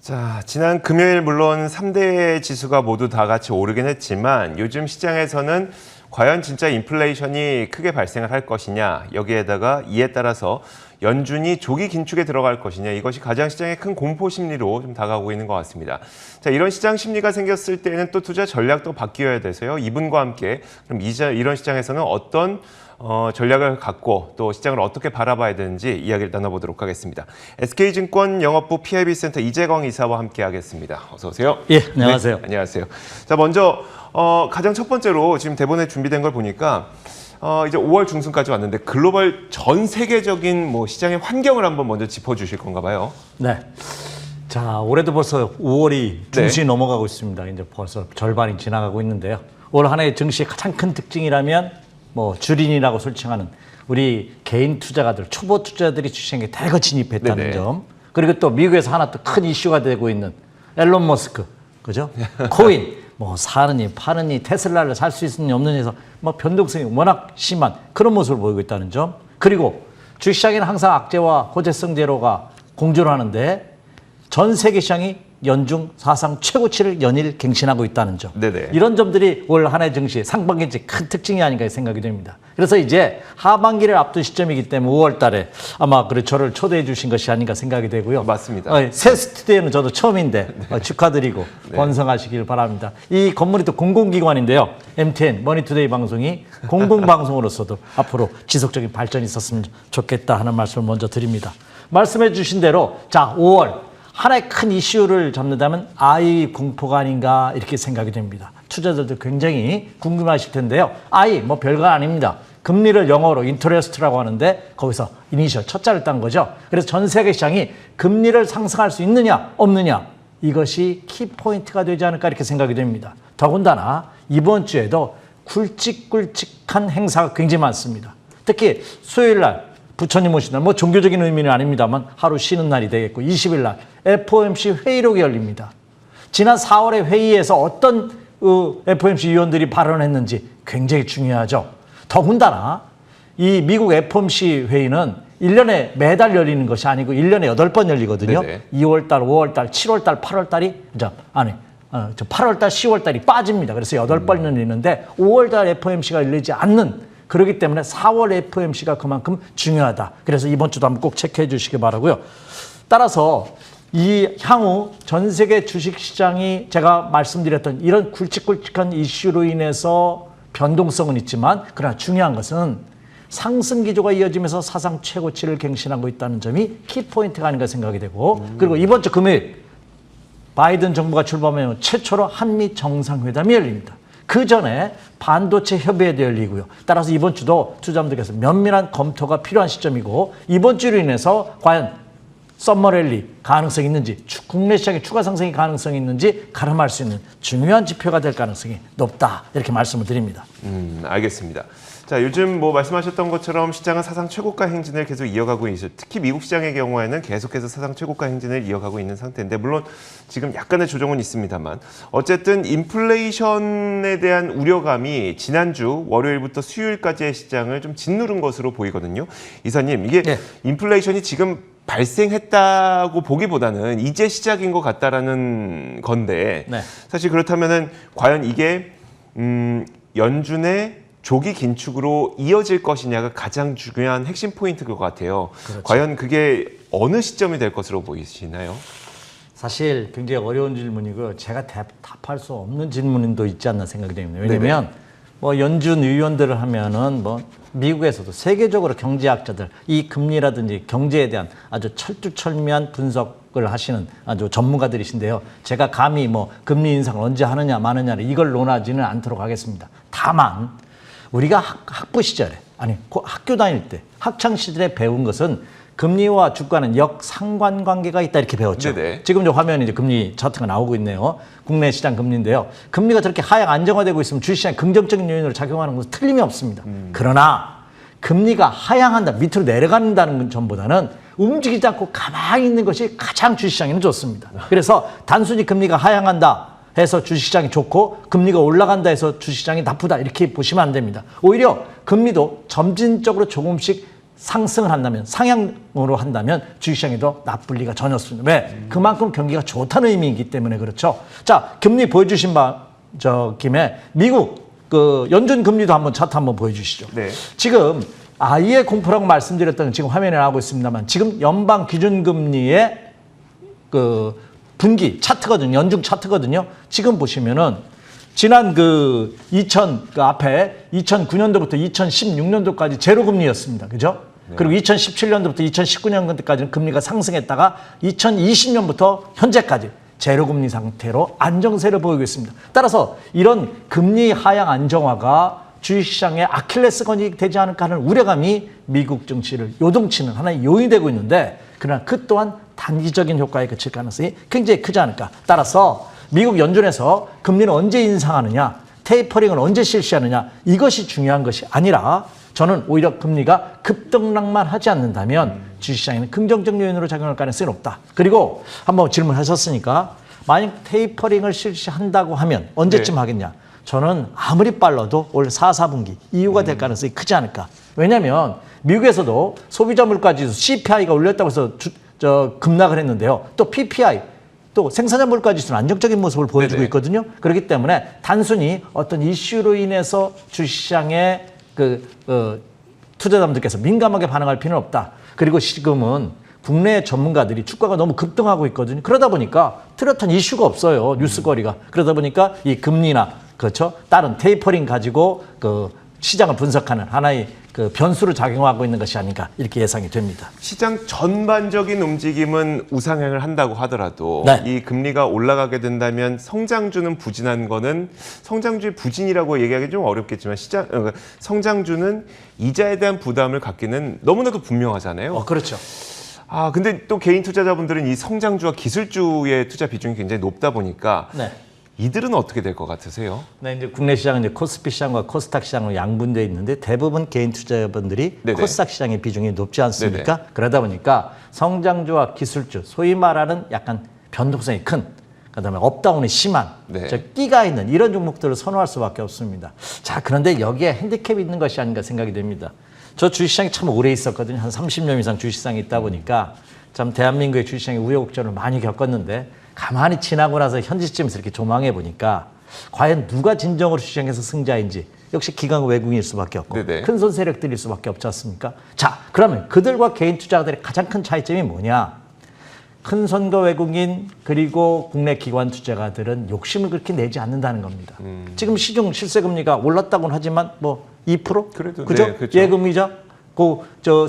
자, 지난 금요일 물론 3대 지수가 모두 다 같이 오르긴 했지만 요즘 시장에서는 과연 진짜 인플레이션이 크게 발생을 할 것이냐, 여기에다가 이에 따라서 연준이 조기 긴축에 들어갈 것이냐, 이것이 가장 시장의 큰 공포 심리로 좀 다가오고 있는 것 같습니다. 자, 이런 시장 심리가 생겼을 때는 또 투자 전략도 바뀌어야 돼서요. 이분과 함께 그럼 이런 시장에서는 어떤 전략을 갖고 또 시장을 어떻게 바라봐야 되는지 이야기를 나눠보도록 하겠습니다. SK증권 영업부 PIB센터 이재광 이사와 함께하겠습니다. 어서 오세요. 예, 안녕하세요. 네, 안녕하세요. 자, 먼저 가장 첫 번째로 지금 대본에 준비된 걸 보니까 이제 5월 중순까지 왔는데 글로벌 전 세계적인 시장의 환경을 한번 먼저 짚어주실 건가 봐요. 네. 자, 올해도 벌써 5월이 중순이 넘어가고 있습니다. 이제 벌써 절반이 지나가고 있는데요. 올 한 해의 증시의 가장 큰 특징이라면 주린이라고 설칭하는 우리 개인 투자가들, 초보 투자들이 주식시장에 대거 진입했다는 네네. 점. 그리고 또 미국에서 하나 또 큰 이슈가 되고 있는 앨런 머스크, 그죠? 코인, 사느니 파느니 테슬라를 살 수 있느냐 없느냐에서 변동성이 워낙 심한 그런 모습을 보이고 있다는 점. 그리고 주식시장에는 항상 악재와 호재성 제로가 공존을 하는데 전 세계 시장이 연중 사상 최고치를 연일 갱신하고 있다는 점. 네네. 이런 점들이 올 한 해 증시 상반기의 큰 특징이 아닌가 생각이 됩니다. 그래서 이제 하반기를 앞둔 시점이기 때문에 5월 달에 아마 저를 초대해 주신 것이 아닌가 생각이 되고요. 맞습니다. 새 스튜디오는 저도 처음인데 축하드리고 네. 번성하시길 바랍니다. 이 건물이 또 공공기관인데요. MTN, 머니투데이 방송이 공공방송으로서도 앞으로 지속적인 발전이 있었으면 좋겠다 하는 말씀을 먼저 드립니다. 말씀해 주신 대로 자 5월 하나의 큰 이슈를 잡는다면 AI 공포가 아닌가 이렇게 생각이 됩니다. 투자자들도 굉장히 궁금하실 텐데요. AI 별거 아닙니다. 금리를 영어로 인터레스트라고 하는데 거기서 이니셜 첫 자를 딴 거죠. 그래서 전 세계 시장이 금리를 상승할 수 있느냐 없느냐 이것이 키포인트가 되지 않을까 이렇게 생각이 됩니다. 더군다나 이번 주에도 굵직굵직한 행사가 굉장히 많습니다. 특히 수요일 날 부처님 오신 날, 종교적인 의미는 아닙니다만 하루 쉬는 날이 되겠고 20일 날 FOMC 회의록이 열립니다. 지난 4월의 회의에서 어떤 FOMC 위원들이 발언했는지 굉장히 중요하죠. 더군다나 이 미국 FOMC 회의는 1년에 매달 열리는 것이 아니고 1년에 8번 열리거든요. 네네. 2월 달, 5월 달, 7월 달, 8월 달이 8월 달, 10월 달이 빠집니다. 그래서 8번 열리는데 5월 달 FOMC가 열리지 않는 그렇기 때문에 4월 FOMC가 그만큼 중요하다. 그래서 이번 주도 한번 꼭 체크해 주시기 바라고요. 따라서 이 향후 전 세계 주식시장이 제가 말씀드렸던 이런 굵직굵직한 이슈로 인해서 변동성은 있지만 그러나 중요한 것은 상승 기조가 이어지면서 사상 최고치를 갱신하고 있다는 점이 키포인트가 아닌가 생각이 되고 그리고 이번 주 금요일 바이든 정부가 출범하면 최초로 한미 정상회담이 열립니다. 그 전에 반도체 협의회도 열리고요. 따라서 이번 주도 투자자분들께서 면밀한 검토가 필요한 시점이고 이번 주로 인해서 과연 썸머랠리 가능성이 있는지 국내 시장의 추가 상승이 가능성이 있는지 가늠할 수 있는 중요한 지표가 될 가능성이 높다. 이렇게 말씀을 드립니다. 알겠습니다. 자, 요즘 말씀하셨던 것처럼 시장은 사상 최고가 행진을 계속 이어가고 있어요. 특히 미국 시장의 경우에는 계속해서 사상 최고가 행진을 이어가고 있는 상태인데 물론 지금 약간의 조정은 있습니다만 어쨌든 인플레이션에 대한 우려감이 지난주 월요일부터 수요일까지의 시장을 좀 짓누른 것으로 보이거든요. 이사님, 이게 네. 인플레이션이 지금 발생했다고 보기보다는 이제 시작인 것 같다라는 건데 네. 사실 그렇다면은 과연 이게 연준의 조기 긴축으로 이어질 것이냐가 가장 중요한 핵심 포인트일 것 같아요. 그렇죠. 과연 그게 어느 시점이 될 것으로 보이시나요? 사실 굉장히 어려운 질문이고 제가 답할 수 없는 질문도 있지 않나 생각이 됩니다. 왜냐하면 연준 의원들을 하면은 미국에서도 세계적으로 경제학자들 이 금리라든지 경제에 대한 아주 철두철미한 분석을 하시는 아주 전문가들이신데요. 제가 감히 금리 인상을 언제 하느냐 마느냐를 이걸 논하지는 않도록 하겠습니다. 다만 우리가 학부 시절에 학교 다닐 때 학창 시절에 배운 것은 금리와 주가는 역상관관계가 있다 이렇게 배웠죠. 네네. 지금 화면에 이제 금리 차트가 나오고 있네요. 국내 시장 금리인데요. 금리가 저렇게 하향 안정화되고 있으면 주식시장에 긍정적인 요인으로 작용하는 것은 틀림이 없습니다. 그러나 금리가 하향한다, 밑으로 내려간다는 점보다는 움직이지 않고 가만히 있는 것이 가장 주식시장에는 좋습니다. 그래서 단순히 금리가 하향한다 해서 주식시장이 좋고 금리가 올라간다 해서 주식시장이 나쁘다 이렇게 보시면 안 됩니다. 오히려 금리도 점진적으로 조금씩 상승을 한다면, 상향으로 한다면 주식시장에도 나쁠 리가 전혀 없습니다. 왜? 그만큼 경기가 좋다는 의미이기 때문에 그렇죠. 자, 금리 보여주신 김에 미국 그 연준 금리도 한번 차트 한번 보여주시죠. 네. 지금 아이의 공포라고 말씀드렸던 지금 화면에 나오고 있습니다만 지금 연방 기준금리의 그 분기 차트거든요. 연중 차트거든요. 지금 보시면은 지난 그 앞에 2009년도부터 2016년도까지 제로 금리였습니다. 그죠? 네. 그리고 2017년도부터 2019년도까지는 금리가 상승했다가 2020년부터 현재까지 제로 금리 상태로 안정세를 보이고 있습니다. 따라서 이런 금리 하향 안정화가 주식시장의 아킬레스건이 되지 않을까 하는 우려감이 미국 증시를 요동치는 하나의 요인이 되고 있는데 그러나 그 또한 단기적인 효과에 그칠 가능성이 굉장히 크지 않을까. 따라서 미국 연준에서 금리는 언제 인상하느냐, 테이퍼링을 언제 실시하느냐 이것이 중요한 것이 아니라 저는 오히려 금리가 급등락만 하지 않는다면 주식시장에는 긍정적 요인으로 작용할 가능성이 높다. 그리고 한번 질문하셨으니까 만약 테이퍼링을 실시한다고 하면 언제쯤 하겠냐. 저는 아무리 빨라도 올 4, 4분기 이유가 될 가능성이 크지 않을까. 왜냐하면 미국에서도 소비자 물가지수 CPI가 올렸다고 해서 급락을 했는데요. 또 PPI, 또 생산자 물가지수는 안정적인 모습을 보여주고 네네. 있거든요. 그렇기 때문에 단순히 어떤 이슈로 인해서 주식시장의 투자자분들께서 민감하게 반응할 필요는 없다. 그리고 지금은 국내 전문가들이 주가가 너무 급등하고 있거든요. 그러다 보니까 뚜렷한 이슈가 없어요. 뉴스거리가. 그러다 보니까 이 금리나 그렇죠. 다른 테이퍼링 가지고 그 시장을 분석하는 하나의 그 변수로 작용하고 있는 것이 아닌가 이렇게 예상이 됩니다. 시장 전반적인 움직임은 우상향을 한다고 하더라도 네. 이 금리가 올라가게 된다면 성장주는 부진한 거는 성장주의 부진이라고 얘기하기 좀 어렵겠지만 성장주는 이자에 대한 부담을 갖기는 너무나도 분명하잖아요. 그렇죠. 근데 또 개인 투자자분들은 이 성장주와 기술주의 투자 비중이 굉장히 높다 보니까 네. 이들은 어떻게 될 것 같으세요? 네, 이제 국내 시장은 이제 코스피 시장과 코스닥 시장으로 양분되어 있는데 대부분 개인 투자자분들이 네네. 코스닥 시장의 비중이 높지 않습니까? 네네. 그러다 보니까 성장주와 기술주, 소위 말하는 약간 변동성이 큰, 그다음에 업다운이 심한, 네. 끼가 있는 이런 종목들을 선호할 수밖에 없습니다. 자, 그런데 여기에 핸디캡이 있는 것이 아닌가 생각이 됩니다. 저 주식시장에 참 오래 있었거든요. 한 30년 이상 주식시장에 있다 보니까 참 대한민국의 주식시장의 우여곡절을 많이 겪었는데 가만히 지나고 나서 현지점에서 이렇게 조망해 보니까 과연 누가 진정으로 주식시장에서 승자인지 역시 기관 외국인일 수밖에 없고 네네. 큰 손 세력들일 수밖에 없지 않습니까? 자, 그러면 그들과 개인 투자자들의 가장 큰 차이점이 뭐냐? 큰 손과 외국인 그리고 국내 기관 투자가들은 욕심을 그렇게 내지 않는다는 겁니다. 지금 시중 실세 금리가 올랐다고는 하지만 뭐 2%? 그래도 그죠? 네, 그렇죠. 예금이자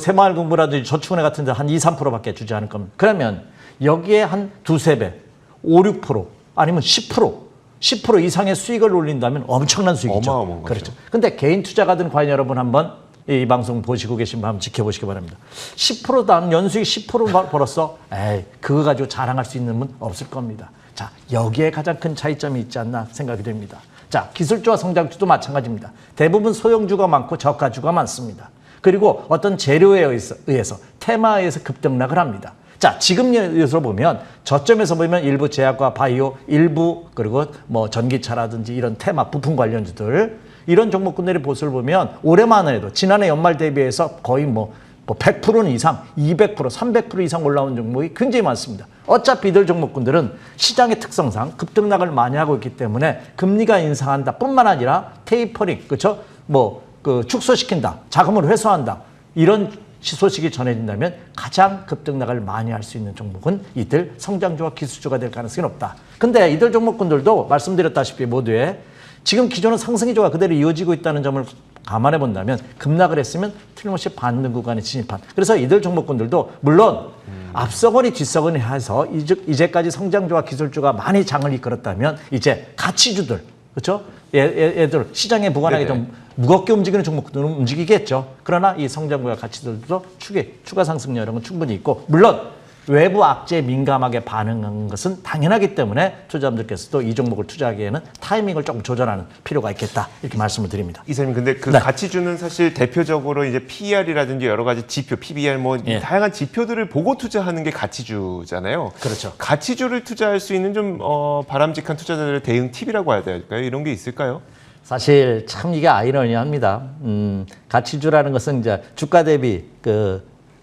새마을금고라든지 저축은행 같은 데 한 2, 3%밖에 주지 않을 겁니다. 그러면 여기에 한 두세 배 5, 6% 아니면 10% 이상의 수익을 올린다면 엄청난 수익이죠. 어마어마한 거죠. 그렇죠. 근데 개인 투자가든 과연 여러분 한번 이 방송 보시고 계신 분 한번 지켜보시기 바랍니다. 10% 나는 연수익 10% 벌었어. 에이, 그거 가지고 자랑할 수 있는 분 없을 겁니다. 자, 여기에 가장 큰 차이점이 있지 않나 생각이 됩니다. 자, 기술주와 성장주도 마찬가지입니다. 대부분 소형주가 많고 저가주가 많습니다. 그리고 어떤 재료에 의해서 테마에 의해서 급등락을 합니다. 자, 지금 예로 보면 저점에서 보면 일부 제약과 바이오, 일부 그리고 뭐 전기차라든지 이런 테마 부품 관련주들 이런 종목군들의 모습을 보면 올해만 해도 지난해 연말 대비해서 거의 뭐 100%는 이상, 200%, 300% 이상 올라온 종목이 굉장히 많습니다. 어차피 이들 종목군들은 시장의 특성상 급등락을 많이 하고 있기 때문에 금리가 인상한다 뿐만 아니라 테이퍼링, 그렇죠? 축소시킨다, 자금을 회수한다 이런 소식이 전해진다면 가장 급등락을 많이 할 수 있는 종목은 이들 성장주와 기술주가 될 가능성이 높다. 근데 이들 종목군들도 말씀드렸다시피 모두에 지금 기존은 상승 기조가 그대로 이어지고 있다는 점을 감안해 본다면 급락을 했으면 틀림없이 반등 구간에 진입한. 그래서 이들 종목군들도 물론 앞서거니 뒤서거니 해서 이제까지 성장주와 기술주가 많이 장을 이끌었다면 이제 가치주들, 그렇죠? 얘들 시장에 무관하게 네네. 좀 무겁게 움직이는 종목들은 움직이겠죠. 그러나 이 성장주와 가치들도 추가 상승 여력은 충분히 있고 물론 외부 악재에 민감하게 반응한 것은 당연하기 때문에 투자자분들께서도 이 종목을 투자하기에는 타이밍을 조금 조절하는 필요가 있겠다 이렇게 말씀을 드립니다. 이사님, 근데 그 네. 가치주는 사실 대표적으로 이제 PER이라든지 여러 가지 지표, PBR 예. 다양한 지표들을 보고 투자하는 게 가치주잖아요. 그렇죠. 가치주를 투자할 수 있는 좀 바람직한 투자자들의 대응 팁이라고 해야 될까요? 이런 게 있을까요? 사실 참 이게 아이러니합니다. 가치주라는 것은 이제 주가 대비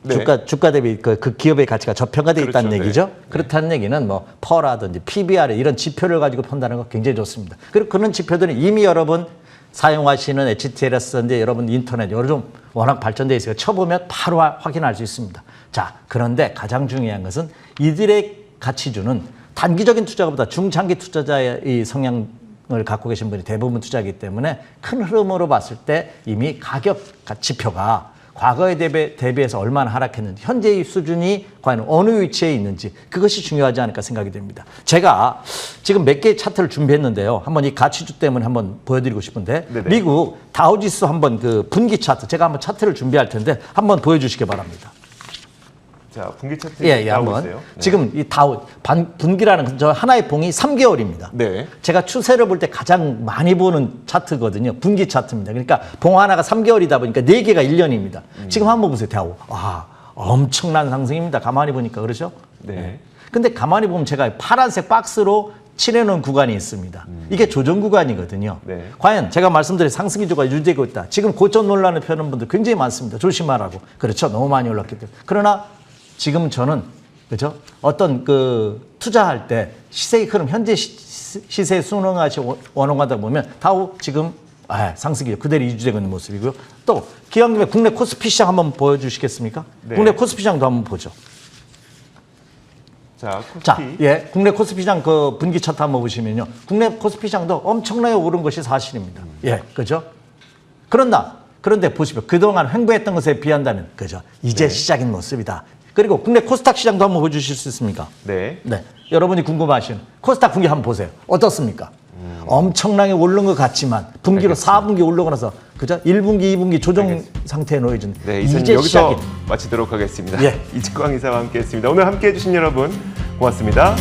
네. 주가 대비 그 기업의 가치가 저평가되어 그렇죠. 있다는 네. 얘기죠. 그렇다는 얘기는 뭐 퍼라든지 PBR 이런 지표를 가지고 판단하는 거 굉장히 좋습니다. 그리고 그런 지표들은 이미 여러분 사용하시는 HTLS인데 여러분 인터넷 요즘 워낙 발전되어 있으니까 쳐보면 바로 확인할 수 있습니다. 자, 그런데 가장 중요한 것은 이들의 가치주는 단기적인 투자보다 중장기 투자자의 이 성향을 갖고 계신 분이 대부분 투자하기 때문에 큰 흐름으로 봤을 때 이미 가격 지표가 과거에 대비해서 얼마나 하락했는지 현재의 수준이 과연 어느 위치에 있는지 그것이 중요하지 않을까 생각이 됩니다. 제가 지금 몇 개의 차트를 준비했는데요. 한번 이 가치주 때문에 한번 보여드리고 싶은데 네네. 미국 다우지수 한번 그 분기 차트 제가 한번 차트를 준비할 텐데 한번 보여주시기 바랍니다. 자, 분기 차트 예, 나오고 한번. 있어요. 네. 지금 이 분기라는 저 하나의 봉이 3개월입니다. 네. 제가 추세를 볼 때 가장 많이 보는 차트거든요. 분기 차트입니다. 그러니까 봉 하나가 3개월이다 보니까 4개가 1년입니다. 지금 한번 보세요. 다우. 엄청난 상승입니다. 가만히 보니까 그렇죠? 네. 근데 가만히 보면 제가 파란색 박스로 칠해놓은 구간이 있습니다. 이게 조정 구간이거든요. 네. 과연 제가 말씀드린 상승 기조가 유지되고 있다. 지금 고점 논란을 펴는 분들 굉장히 많습니다. 조심하라고. 그렇죠. 너무 많이 올랐기 때문에. 그러나 지금 저는 그죠? 어떤 그 투자할 때 시세의 흐름 현재 시세에 순응하시 원원하다 보면 다우 지금 상승 기조 그대로 유지되고 있는 모습이고요. 또 기왕이면 국내 코스피 시장 한번 보여주시겠습니까? 네. 국내 코스피 시장도 한번 보죠. 자, 코스피. 자, 예, 국내 코스피 시장 그 분기 차트 한번 보시면요. 국내 코스피 시장도 엄청나게 오른 것이 사실입니다. 예, 그죠? 그런데 보시면 그동안 횡보했던 것에 비한다면, 그죠? 이제 네. 시작인 모습이다. 그리고 국내 코스닥 시장도 한번 보여주실 수 있습니까? 네. 네. 여러분이 궁금하신 코스닥 분기 한번 보세요. 어떻습니까? 엄청나게 오른 것 같지만 분기로 알겠습니다. 4분기 올라고 나서 그죠? 1분기, 2분기 조정 상태에 놓여진 네, 이제 이제 여기서 시작인 마치도록 하겠습니다. 예. 이직광 이사와 함께했습니다. 오늘 함께해 주신 여러분 고맙습니다.